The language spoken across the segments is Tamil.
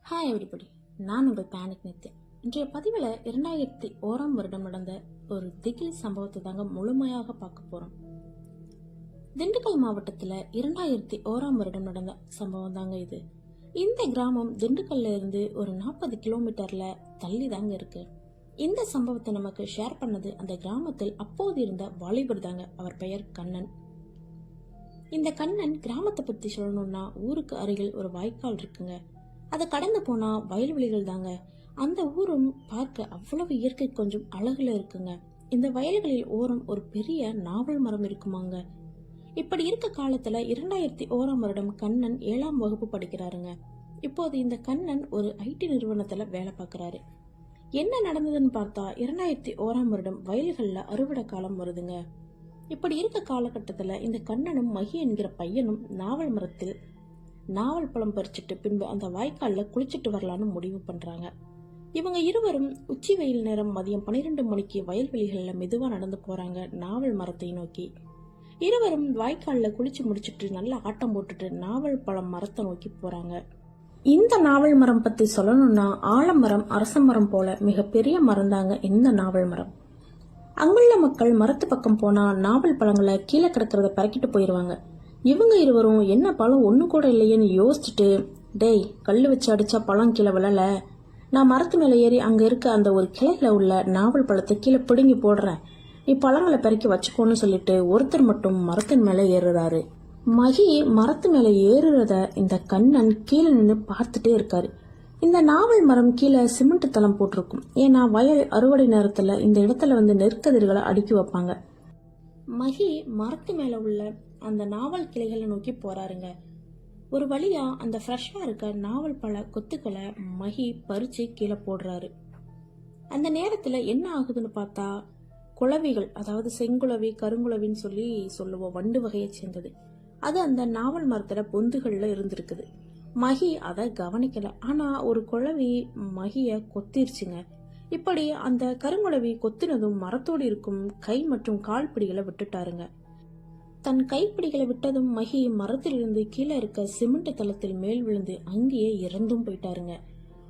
ஹாய் எவ்ரிபடி, நான் உங்கள் பேனிக் நித்யா. இன்றைய பதிவில் 2001 வருடம் நடந்த ஒரு திகில் சம்பவத்தை தாங்க முழுமையாக பார்க்க போகிறோம். திண்டுக்கல் மாவட்டத்தில் 2001 வருடம் நடந்த சம்பவம் தாங்க இது. இந்த கிராமம் திண்டுக்கல்ல இருந்து ஒரு 40 கிலோமீட்டரில் தள்ளி தாங்க இருக்கு. இந்த சம்பவத்தை நமக்கு ஷேர் பண்ணது அந்த கிராமத்தில் அப்போது இருந்த வாலிபர் தாங்க. அவர் பெயர் கண்ணன். இந்த கண்ணன் கிராமத்தை பற்றி சொல்லணும்னா ஊருக்கு அருகில் ஒரு வாய்க்கால் இருக்குங்க. அதை கடந்து போனா வயல்வெளிகள் தாங்க. அந்த ஊரும் பார்க்க அவ்வளவு இயற்கை கொஞ்சம் அழகுல இருக்குங்க. இந்த வயல்களில் ஓரம் ஒரு பெரிய நாவல் மரம் இருக்குமாங்க. இப்படி இருக்க காலத்துல 2001 வருடம் கண்ணன் 7ஆம் வகுப்பு படிக்கிறாருங்க. இப்போது இந்த கண்ணன் ஒரு ஐடி நிறுவனத்துல வேலை பார்க்கறாரு. என்ன நடந்ததுன்னு பார்த்தா 2001 வருடம் வயல்கள்ல அறுவடை காலம் வருதுங்க. இப்படி இருக்க காலகட்டத்துல இந்த கண்ணனும் மகி என்கிற பையனும் நாவல் மரத்தில் நாவல் பழம் பறிச்சுட்டு பின்பு அந்த வாய்க்கால்ல குளிச்சுட்டு வரலான்னு முடிவு பண்றாங்க. இவங்க இருவரும் உச்சி வெயில் நேரம் மதியம் 12 மணிக்கு வயல்வெளிகள்ல மெதுவா நடந்து போறாங்க நாவல் மரத்தை நோக்கி. இருவரும் வாய்க்கால்ல குளிச்சு முடிச்சுட்டு நல்லா ஆட்டம் போட்டுட்டு நாவல் பழம் மரத்தை நோக்கி போறாங்க. இந்த நாவல் மரம் பத்தி சொல்லணும்னா ஆலமரம் அரச மரம் போல மிகப்பெரிய மரம் தாங்க இந்த நாவல் மரம். அங்குள்ள மக்கள் மரத்து பக்கம் போனா நாவல் பழங்களை கீழே கிடக்கிறத பறக்கிட்டு போயிருவாங்க. இவங்க இருவரும் என்ன பழம் ஒண்ணு கூட இல்லையேன்னு யோசிச்சுட்டு, டேய் கல்லு வச்சு அடிச்சா பழம் கீழே விழல, நான் மரத்து மேல ஏறி அங்க இருக்க அந்த ஒரு கிளையில உள்ள நாவல் பழத்தை கீழே பிடுங்கி போடுறேன், நீ பழங்களை பறக்கி வச்சுக்கோன்னு சொல்லிட்டு ஒருத்தர் மட்டும் மரத்தின் மேல ஏறுறாரு. மகி மரத்து மேல ஏறுறத இந்த கண்ணன் கீழே நின்று பார்த்துட்டே இருக்காரு. இந்த நாவல் மரம் கீழே சிமெண்ட் தளம் போட்டிருக்கும். ஏன்னா வயல் அறுவடை நேரத்துல இந்த இடத்துல வந்து நெற்கதிர்களை அடுக்கி வைப்பாங்க. மகி மரத்து மேல உள்ள அந்த நாவல் கிளைகளை நோக்கி போறாருங்க. ஒரு வழியா அந்த ஃப்ரெஷ்ஷா இருக்க நாவல் பழ கொத்துக்களை மகி பறிச்சு கீழே போடுறாரு. அந்த நேரத்துல என்ன ஆகுதுன்னு பார்த்தா குளவிகள், அதாவது செங்குளவி கருங்குளவின்னு சொல்லுவோம், வண்டு வகையை சேர்ந்தது, அது அந்த நாவல் மரத்துல பொந்துகள்ல இருந்திருக்குது. மகி அதை கவனிக்கல. ஆனா ஒரு குளவி மகிய கொத்திருச்சுங்க. இப்படி அந்த கருங்குளவி கொத்தினதும் மரத்தோடு இருக்கும் கை மற்றும் கால் பிடிகளை விட்டுட்டாருங்க. தன் கைப்பிடிகளை விட்டதும் மகி மரத்திலிருந்து கீழே இருக்க சிமெண்ட் தளத்தில் மேல் விழுந்து அங்கேயே இறந்தும் போயிட்டாருங்க.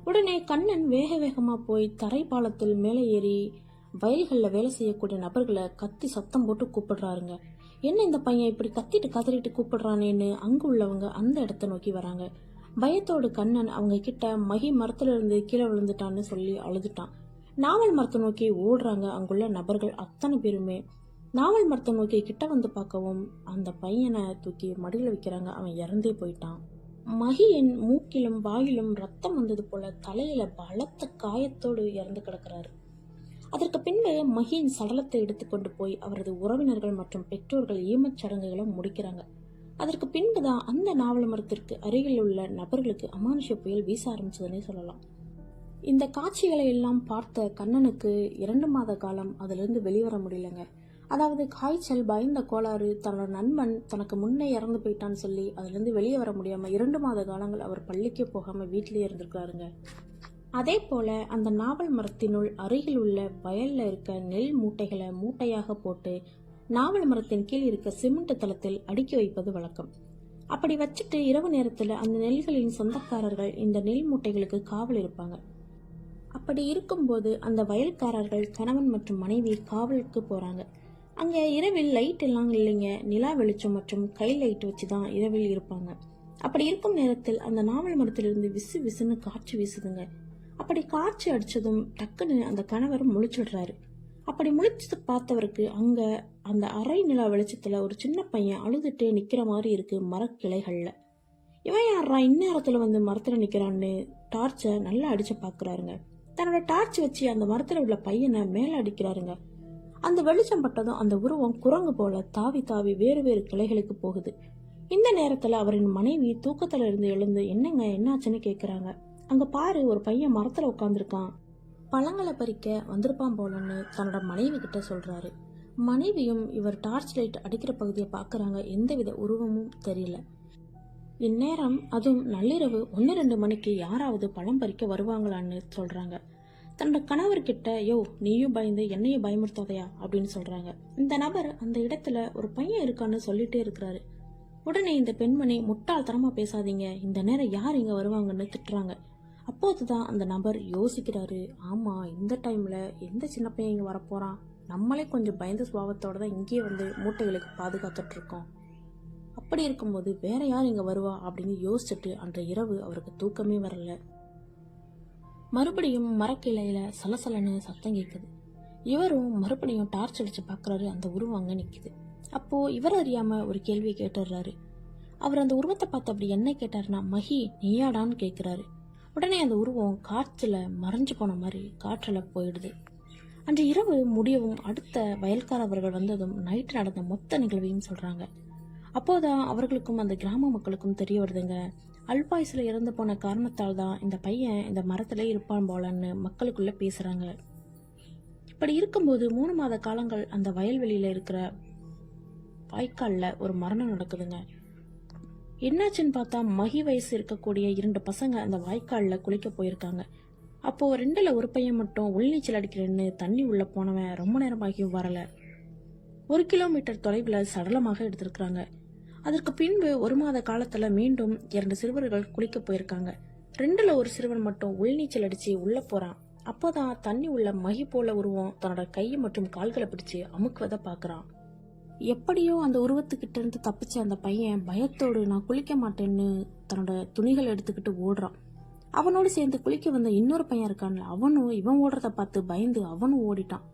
உடனே கண்ணன் வேக வேகமா போய் தரை பாலத்தில் மேலே ஏறி வயல்கள்ல வேலை செய்யக்கூடிய நபர்களை கத்தி சத்தம் போட்டு கூப்பிடுறாருங்க. என்ன இந்த பையன் இப்படி கத்திட்டு கதறிட்டு கூப்பிடுறானேன்னு அங்கு உள்ளவங்க அந்த இடத்த நோக்கி வராங்க. பயத்தோடு கண்ணன் அவங்க கிட்ட மகி மரத்துல இருந்து கீழே விழுந்துட்டான்னு சொல்லி அழுதுட்டான். நாவல் மரத்தை நோக்கி ஓடுறாங்க. அங்குள்ள நபர்கள் அத்தனை பேருமே நாவல் மரத்தை நோக்கி கிட்ட வந்து பார்க்கவும் அந்த பையனை தூக்கி மடியில வைக்கிறாங்க. அவன் இறந்தே போயிட்டான். மகியின் மூக்கிலும் வாயிலும் ரத்தம் வந்தது போல தலையில பலத்த காயத்தோடு இறந்து கிடக்கிறாரு. அதற்கு பின்பு மகியின் சடலத்தை எடுத்துக்கொண்டு போய் அவரது உறவினர்கள் மற்றும் பெற்றோர்கள் ஈமச்சடங்குகளை முடிக்கிறாங்க. அதற்கு பின்புதான் அந்த நாவல் மரத்திற்கு அருகில் உள்ள நபர்களுக்கு அமானுஷ்ய புயல் வீச ஆரம்பிச்சதுன்னே சொல்லலாம். இந்த காட்சிகளை எல்லாம் பார்த்த கண்ணனுக்கு 2 மாத காலம் அதிலிருந்து வெளிவர முடியலங்க. அதாவது காய்ச்சல், பயந்த கோளாறு, தன்னோட நண்பன் தனக்கு முன்னே இறந்து போயிட்டான்னு சொல்லி அதுல இருந்து வெளியே வர முடியாம 2 மாத காலங்கள் அவர் பள்ளிக்கே போகாம வீட்டிலேயே இருந்திருக்காருங்க. அதே போல அந்த நாவல் மரத்தினுள் அருகில் உள்ள வயல்ல இருக்க நெல் மூட்டைகளை மூட்டையாக போட்டு நாவல் மரத்தின் கீழ் இருக்க சிமெண்ட் தளத்தில் அடுக்கி வைப்பது வழக்கம். அப்படி வச்சுட்டு இரவு நேரத்துல அந்த நெல்களின் சொந்தக்காரர்கள் இந்த நெல் மூட்டைகளுக்கு காவல் இருப்பாங்க. அப்படி இருக்கும்போது அந்த வயல்காரர்கள் கணவன் மற்றும் மனைவி காவலுக்கு போறாங்க. அங்க இரவில் லைட் எல்லாம் இல்லைங்க, நிலா வெளிச்சம் மற்றும் கை லைட் வச்சுதான் இரவில் இருப்பாங்க. அப்படி இருக்கும் நேரத்தில் அந்த நாவல் மரத்திலிருந்து விசு விசுன்னு காற்று வீசுதுங்க. அப்படி காற்று அடிச்சதும் டக்குன்னு அந்த கணவர் முழிச்சிடுறாரு. அப்படி முழிச்சு பார்த்தவருக்கு அங்க அந்த அரை நிலா வெளிச்சத்துல ஒரு சின்ன பையன் அழுதுட்டே நிக்கிற மாதிரி இருக்கு மரக்கிளைகள்ல. இவன் யாரா இந்நேரத்துல வந்து மரத்துல நிக்கிறான்னு டார்ச்சை நல்லா அடிச்சு பாக்குறாருங்க. தன்னோட டார்ச் வச்சு அந்த மரத்துல உள்ள பையனை மேல அடிக்கிறாருங்க. அந்த வெளிச்சம் பட்டதும் அந்த உருவம் குரங்கு போல தாவி தாவி வேறு வேறு கிளைகளுக்கு போகுது. இந்த நேரத்துல அவரின் மனைவி தூக்கத்துல இருந்து எழுந்து என்னங்க என்னாச்சுன்னு கேக்குறாங்க. அங்க பாரு, ஒரு பையன் மரத்துல உட்காந்துருக்கான், பழங்களை பறிக்க வந்திருப்பான் போலன்னு தன்னோட மனைவி கிட்ட சொல்றாரு. மனைவியும் இவர் டார்ச் லைட் அடிக்கிற பகுதியை பாக்குறாங்க. எந்தவித உருவமும் தெரியல. இந்நேரம் அதுவும் நள்ளிரவு 1-2 மணிக்கு யாராவது பழம் பறிக்க வருவாங்களான்னு சொல்றாங்க. தன்னோட கணவர்கிட்ட, யோ நீயும் பயந்து என்னையும் பயமுறுத்தாதையா அப்படின்னு சொல்றாங்க. இந்த நபர் அந்த இடத்துல ஒரு பையன் இருக்கான்னு சொல்லிட்டே இருக்கிறாரு. உடனே இந்த பெண்மணி, முட்டாள்தனமா பேசாதீங்க, இந்த நேரம் யார் இங்க வருவாங்கன்னு திட்டுறாங்க. அப்போதுதான் அந்த நபர் யோசிக்கிறாரு, ஆமா இந்த டைம்ல எந்த சின்ன பையன் இங்க வரப்போறான், நம்மளே கொஞ்சம் பயந்த சுபாவத்தோட தான் இங்கேயே வந்து மூட்டைகளுக்கு பாதுகாத்துட்டு இருக்கோம். அப்படி இருக்கும்போது வேற யார் இங்க வருவா அப்படின்னு யோசிச்சுட்டு அன்ற இரவு அவருக்கு தூக்கமே வரல. மறுபடியும் மரக்கிளையில சலசலன்னு சத்தம் கேட்குது. இவரும் மறுபடியும் டார்ச் அடிச்சு பாக்குறாரு. அந்த உருவம் அங்க நிக்குது. அப்போ இவர் அறியாம ஒரு கேள்வியை கேட்டுடுறாரு. அவர் அந்த உருவத்தை பார்த்து அப்படி என்ன கேட்டாருன்னா, மகி நீயாடான்னு கேட்கிறாரு. உடனே அந்த உருவம் காற்றுல மறைஞ்சு போன மாதிரி காற்றுல போயிடுது. அன்று இரவு முடியவும் அடுத்த வயல்காரவர்கள் வந்ததும் நைட்டு நடந்த மொத்த நிகழ்வையும் சொல்றாங்க. அப்போதான் அவர்களுக்கும் அந்த கிராம மக்களுக்கும் தெரிய வருதுங்க, அல்பாயுசுல இறந்து போன காரணத்தால் தான் இந்த பையன் இந்த மரத்துல இருப்பான் போலன்னு மக்களுக்குள்ள பேசுறாங்க. இப்படி இருக்கும்போது 3 மாத காலங்கள் அந்த வயல்வெளியில இருக்கிற வாய்க்கால்ல ஒரு மரணம் நடக்குதுங்க. என்னாச்சுன்னு பார்த்தா மகி வயசு இருக்கக்கூடிய 2 பசங்க அந்த வாய்க்கால்ல குளிக்க போயிருக்காங்க. அப்போ 2ல ஒரு பையன் மட்டும் உள்நீச்சல் அடிக்கிறேன்னு தண்ணி உள்ள போனவன் ரொம்ப நேரமாகியும் வரல. 1 கிலோமீட்டர் தொலைவில் சடலமாக எடுத்திருக்கிறாங்க. அதற்கு பின்பு 1 மாத காலத்துல மீண்டும் 2 சிறுவர்கள் குளிக்க போயிருக்காங்க. 2ல ஒரு சிறுவன் மட்டும் உள்நீச்சல் அடிச்சு உள்ள போறான். அப்போதான் தண்ணி உள்ள மகி போல உருவம் தன்னோட கை மற்றும் கால்களை பிடிச்சு அமுக்குவதை பாக்குறான். எப்படியோ அந்த உருவத்துக்கிட்ட இருந்து தப்பிச்ச அந்த பையன் பயத்தோடு நான் குளிக்க மாட்டேன்னு தன்னோட துணிகளை எடுத்துக்கிட்டு ஓடுறான். அவனோடு சேர்ந்து குளிக்க வந்த இன்னொரு பையன் இருக்கான்ல, அவனும் இவன் ஓடுறத பார்த்து பயந்து அவனும் ஓடிட்டான்.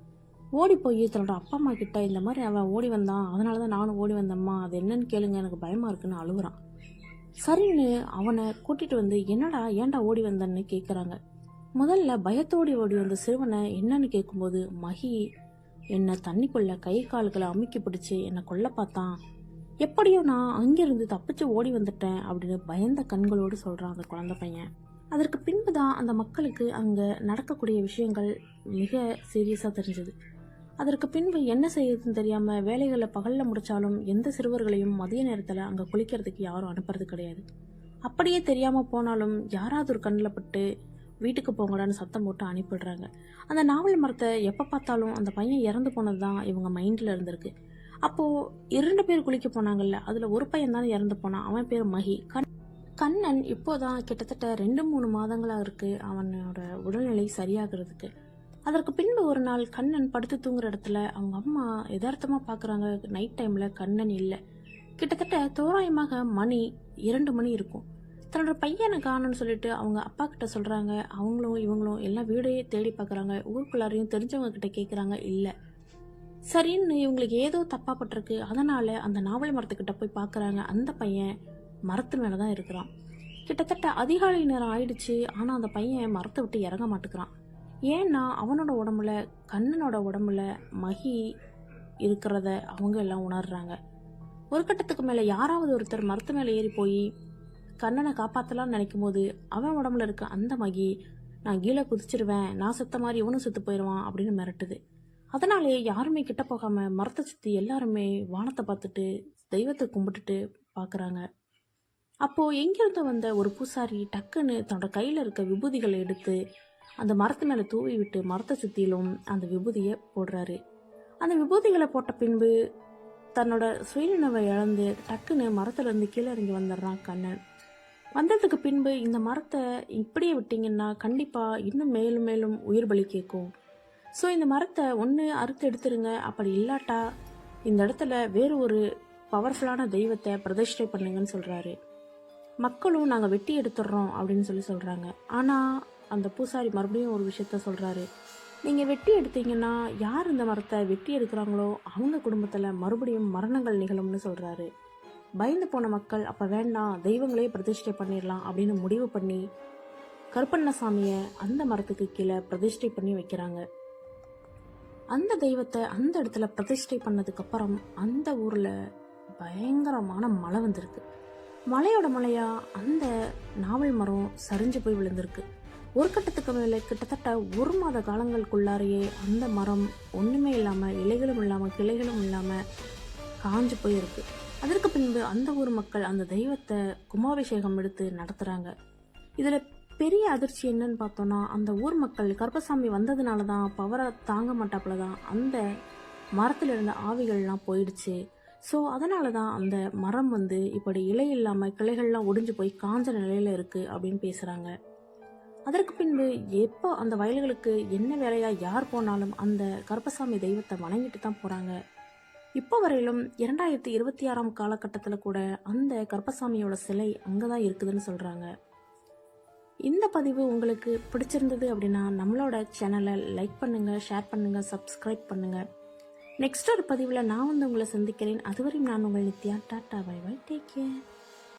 ஓடி போய் தன்னோட அப்பா அம்மா கிட்ட இந்த மாதிரி அவன் ஓடி வந்தான், அதனாலதான் நானும் ஓடி வந்தம்மா, அது என்னன்னு கேளுங்க, எனக்கு பயமா இருக்குன்னு அழுகுறான். சரின்னு அவனை கூட்டிட்டு வந்து என்னடா ஏன்டா ஓடி வந்தன்னு கேக்குறாங்க. முதல்ல பயத்தோடி ஓடி வந்த சிறுவனை என்னன்னு கேட்கும்போது, மகி என்னை தண்ணிக்குள்ள கை கால்களை அமுக்கி பிடிச்சு என்னை கொல்ல பார்த்தான், எப்படியோ நான் அங்கிருந்து தப்பிச்சு ஓடி வந்துட்டேன் அப்படின்னு பயந்த கண்களோடு சொல்றான் அந்த குழந்தை பையன். அதற்கு பின்புதான் அந்த மக்களுக்கு அங்க நடக்கக்கூடிய விஷயங்கள் மிக சீரியஸா தெரிஞ்சது. அதற்கு பின்பு என்ன செய்யறதுன்னு தெரியாம வேலைகளை பகல்ல முடிச்சாலும் எந்த சிறுவர்களையும் மதிய நேரத்துல அங்க குளிக்கிறதுக்கு யாரும் அனுப்புறது கிடையாது. அப்படியே தெரியாம போனாலும் யாராவது ஒரு கண்ணில் பட்டு வீட்டுக்கு போங்கடான்னு சத்தம் போட்டு அனுப்பிடுறாங்க. அந்த நாவல் மரத்தை எப்ப பார்த்தாலும் அந்த பையன் இறந்து போனதுதான் இவங்க மைண்ட்ல இருந்திருக்கு. அப்போ 2 பேர் குளிக்க போனாங்கல்ல, அதுல ஒரு பையன் தான் இறந்து போனான். அவன் பேர் மகி. கண்ணன் இப்போதான் கிட்டத்தட்ட 2-3 மாதங்களா இருக்கு அவனோட உடல்நிலை சரியாகிறதுக்கு. அதற்கு பின்பு ஒரு நாள் கண்ணன் படுத்து தூங்குற இடத்துல அவங்க அம்மா யதார்த்தமா பாக்குறாங்க, நைட் டைம்ல கண்ணன் இல்லை. கிட்டத்தட்ட தோராயமாக மணி 2 மணி இருக்கும். தன்னோட பையனை காணும்னு சொல்லிட்டு அவங்க அப்பா கிட்ட சொல்றாங்க. அவங்களும் இவங்களும் எல்லாம் வீடையே தேடி பாக்குறாங்க. ஊருக்குள்ளாரையும் தெரிஞ்சவங்க கிட்ட கேக்குறாங்க, இல்ல. சரின்னு இவங்களுக்கு ஏதோ தப்பா பட்டிருக்கு. அதனால அந்த நாவல் மரத்துக்கிட்ட போய் பாக்குறாங்க. அந்த பையன் மரத்து மேலதான் இருக்கிறான். கிட்டத்தட்ட அதிகாலை நேரம் ஆயிடுச்சு. ஆனா அந்த பையன் மரத்தை விட்டு இறங்க மாட்டுக்கிறான். ஏன்னா அவனோட உடம்புல கண்ணனோட உடம்புல மகி இருக்கிறத அவங்க எல்லாம் உணர்றாங்க. ஒரு கட்டத்துக்கு மேல யாராவது ஒருத்தர் மரத்து மேல ஏறி போய் கண்ணனை காப்பாத்தலாம்னு நினைக்கும் போது அவன் உடம்புல இருக்க அந்த மகி, நான் கீழே குதிச்சிருவேன், நான் செத்த மாதிரி இவனும் செத்து போயிடுவான் அப்படின்னு மிரட்டுது. அதனாலே யாருமே கிட்ட போகாம மரத்தை சுத்தி எல்லாருமே வானத்தை பார்த்துட்டு தெய்வத்தை கும்பிட்டுட்டு பாக்குறாங்க. அப்போ எங்கிருந்து வந்த ஒரு பூசாரி டக்குன்னு தன்னோட கையில இருக்க விபூதிகளை எடுத்து அந்த மரத்து மேல தூவி விட்டு மரத்தை சுத்திலும் அந்த விபூதியை போடுறாரு. அந்த விபூதிகளை போட்ட பின்பு தன்னோட சுயநினைவை இழந்து டக்குன்னு மரத்துல இருந்து கீழே இறங்கி வந்துடுறான் கண்ணன். வந்ததுக்கு பின்பு இந்த மரத்தை இப்படியே விட்டீங்கன்னா கண்டிப்பா இன்னும் மேலும் மேலும் உயிர் பலி கேட்கும். ஸோ இந்த மரத்தை ஒன்று அறுத்து எடுத்துருங்க, அப்படி இல்லாட்டா இந்த இடத்துல வேறு ஒரு பவர்ஃபுல்லான தெய்வத்தை பிரதிஷ்டை பண்ணுங்கன்னு சொல்றாரு. மக்களும் நாங்கள் வெட்டி எடுத்துடுறோம் அப்படின்னு சொல்றாங்க. ஆனா அந்த பூசாரி மறுபடியும் ஒரு விஷயத்த சொல்றாரு, நீங்க வெட்டி எடுத்தீங்கன்னா யார் இந்த மரத்தை வெட்டி எடுக்கிறாங்களோ அவங்க குடும்பத்துல மறுபடியும் மரணங்கள் நிகழும்னு சொல்றாரு. பயந்து போன மக்கள் அப்ப வேண்டாம், தெய்வங்களே பிரதிஷ்டை பண்ணிடலாம் அப்படின்னு முடிவு பண்ணி கருப்பண்ணசாமிய அந்த மரத்துக்கு கீழே பிரதிஷ்டை பண்ணி வைக்கிறாங்க. அந்த தெய்வத்தை அந்த இடத்துல பிரதிஷ்டை பண்ணதுக்கு அப்புறம் அந்த ஊர்ல பயங்கரமான மழை வந்திருக்கு. மழையோட மழையா அந்த நாவல் மரம் சரிஞ்சு போய் விழுந்திருக்கு. ஒரு கட்டத்துக்கு மேலே கிட்டத்தட்ட 1 மாத காலங்களுக்குள்ளாரையே அந்த மரம் ஒண்ணுமே இல்லாம, இலைகளும் இல்லாம கிளைகளும் இல்லாம காஞ்சு போயிருக்கு. அதற்கு பின்பு அந்த ஊர் மக்கள் அந்த தெய்வத்தை கும்பாபிஷேகம் எடுத்து நடத்துறாங்க. இதுல பெரிய அதிர்ச்சி என்னன்னு பார்த்தோம்னா, அந்த ஊர் மக்கள் கருப்பசாமி வந்ததுனாலதான் பவரை தாங்க மாட்டாப்புலதான் அந்த மரத்துல இருந்த ஆவிகள்லாம் போயிடுச்சு. ஸோ அதனாலதான் அந்த மரம் இப்படி இலை இல்லாம கிளைகள்லாம் ஒடிஞ்சு போய் காஞ்ச நிலையில இருக்கு அப்படின்னு பேசுறாங்க. அதற்கு பின்பு எப்போ அந்த வயல்களுக்கு என்ன வேலையா யார் போனாலும் அந்த கருப்பசாமி தெய்வத்தை வணங்கிட்டு தான் போறாங்க. இப்போ வரையிலும் 2026 காலகட்டத்தில் கூட அந்த கருப்பசாமியோட சிலை அங்கதான் இருக்குதுன்னு சொல்றாங்க. இந்த பதிவு உங்களுக்கு பிடிச்சிருந்தது அப்படின்னா நம்மளோட சேனலை லைக் பண்ணுங்க, ஷேர் பண்ணுங்க, சப்ஸ்கிரைப் பண்ணுங்க. நெக்ஸ்ட் ஒரு பதிவில் நான் உங்களை சந்திக்கிறேன். அதுவரை நான் உங்கள் Nithya. Tata, bye bye, take care.